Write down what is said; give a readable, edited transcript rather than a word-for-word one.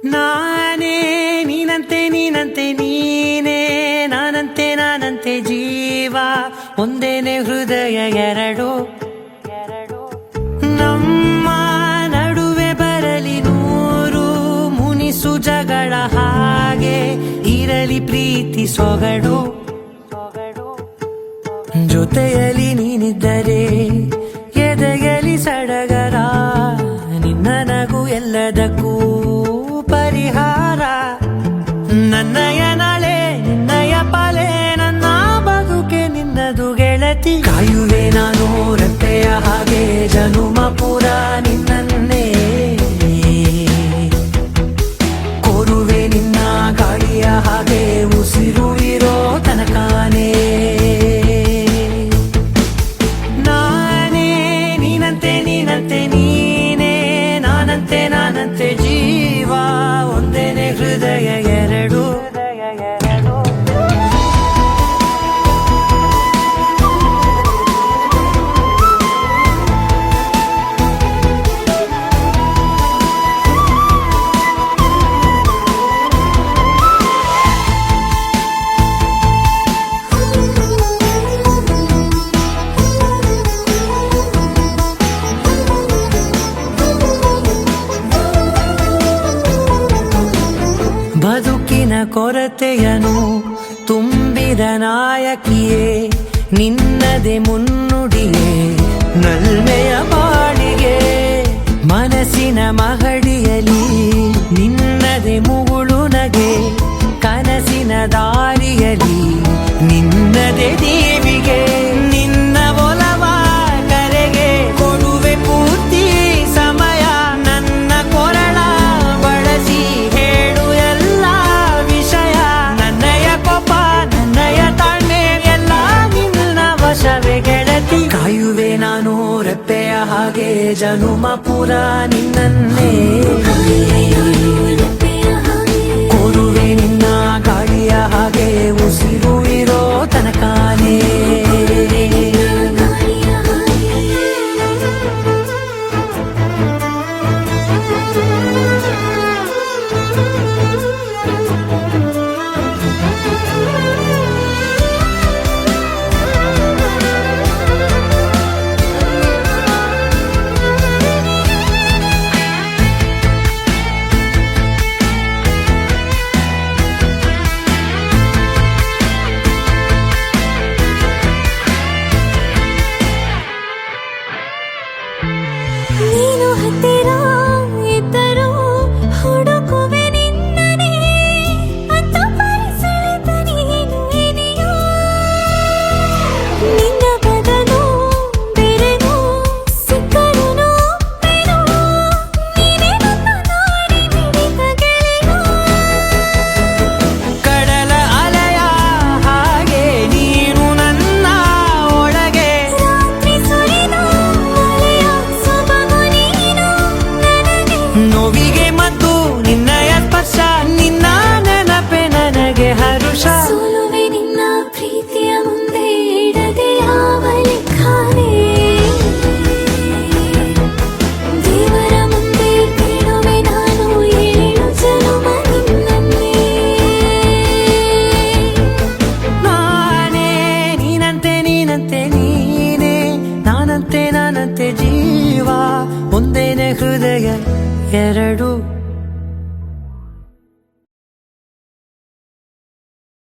ನಾನೇ ನೀನಂತೆ ನೀನಂತೆ ನೀನೇ, ನಾನಂತೆ ನಾನಂತೆ ಜೀವ ಒಂದೇನೆ ಹೃದಯ ಎರಡು. ನಮ್ಮ ನಡುವೆ ಬರಲಿ ನೂರು ಮುನಿಸು ಜಗಳ, ಹಾಗೆ ಇರಲಿ ಪ್ರೀತಿ ಸೊಗಡು. ಜೊತೆಯಲ್ಲಿ ನೀನಿದ್ದರೆ ಎದೆಯಲಿ ಸಡಗರ, ನಿನ್ನ ನಗು ಎಲ್ಲದಕ್ಕೂ ಪರಿಹಾರ. ನನ್ನಯ ನಾಳೆ ನಿನ್ನಯ ಪಾಲೆ, ನನ್ನ ಬದುಕೆ ನಿನ್ನದು ಗೆಳತಿ. ಕಾಯುವೆ ನಾನು ರೆಪ್ಪೆಯ ಹಾಗೆ ಜನುಮ ಪುರ ನಿನ್ನನ್ನೇ, ಕೋರುವೆ ನಿನ್ನ ಗಾಳಿಯ ಹಾಗೆ ಉಸಿರು ಇರೋ ತನಕಾನೇ. ನಾನೇ ನೀನಂತೆ ನೀನಂತೆ ನೀನೇ, ನಾನಂತೆ ನಾನಂತೆ ಜೀವ ಒಂದೇನೆ ಹೃದಯ ಎರಡು. ಬದುಕಿನ ಕೊರತೆಯನು ತುಂಬಿದ ನಾಯಕಿಯೇ, ನಿನ್ನದೆ ಮುನ್ನುಡಿಯೇ ನಲ್ಮೆಯ ಬಾಳಿಗೆ. ಮನಸ್ಸಿನ ಮಹಡಿಯಲಿ ನಿನ್ನದೆ ಮುಗುಳು ನಗೆ, ಕನಸಿನ ದಾರಿಯಲಿ ನಿನ್ನದೆ ದೇವಿಗೆ. ನಿನ್ನ ಒಲವ ಕರೆಗೆ ಕೊಡುವೆ ಪೂರ್ತಿ ಸಮಯ, ನನ್ನ ಕೊರಳ ಬಳಸಿ ಹೇಳು ಎಲ್ಲ ವಿಷಯ. ನನ್ನಯ ಕೋಪ ನನ್ನಯ ತಾಳ್ಮೆ ಎಲ್ಲ ನಿನ್ನ ವಶವೇ ಗೆಳತಿ. ಕಾಯುವೆ ನಾನು ರೆಪ್ಪೆಯ ಹಾಗೆ ಜನುಮ ಪುರ ನಿನ್ನನ್ನೇ, ಕೋರುವೆ ನಿನ್ನ ಗಾಳಿಯ ಹಾಗೆ ಉಸಿರು ಇರೋ ತನಕಾನೇ. ನೀನು ಹತ್ತಿರ ಇದ್ದರೂ ಹುಡುಕುವೆ ನಿನ್ನನೇ, ಅಂತ ಪರಿಸರದ ನೀನು ಇದೆಯೋ. ನಿನ್ನ ಬದಲು ಬೇರೆನೋ ಸಿಕ್ಕರೂ ಬೇರೋ, ನೀನೇ ನನ್ನ ನಾಡಿ ಮಿಡಿದ ಗೆಳೆಯೋ. ಕಡಲ ಅಲೆಯ ಹಾಗೆ ನೀನು ನನ್ನ ಒಳಗೆ, ರಾತ್ರಿ ಸುರಿದ ಮಳೆಯ ಸೊಬಗು ನೀನು ನನಗೆ. ನೋವಿಗೆ ಮತ್ತು ನಿನ್ನಯ ಸ್ಪರ್ಶ, ನಿನ್ನ ನೆನಪೆ ನನಗೆ ಹರುಷ. ಸೋಲುವೆ ನಿನ್ನ ಪ್ರೀತಿಯ ಮುಂದೆ ಇಡದೆ ಯಾವ ಲೆಕ್ಕನೇ, ದೇವರ ಮುಂದೆ ಬೇಡುವೆ ನಾನು ಏಳು ಜನುಮ ನಿನ್ನನ್ನೇ. ನಾನೇ ನೀನಂತೆ ನೀನಂತೆ ನೀನೇ, ನಾನಂತೆ ನಾನಂತೆ ಜೀವ ಒಂದೇನೆ ಹೃದಯ ಎರಡು.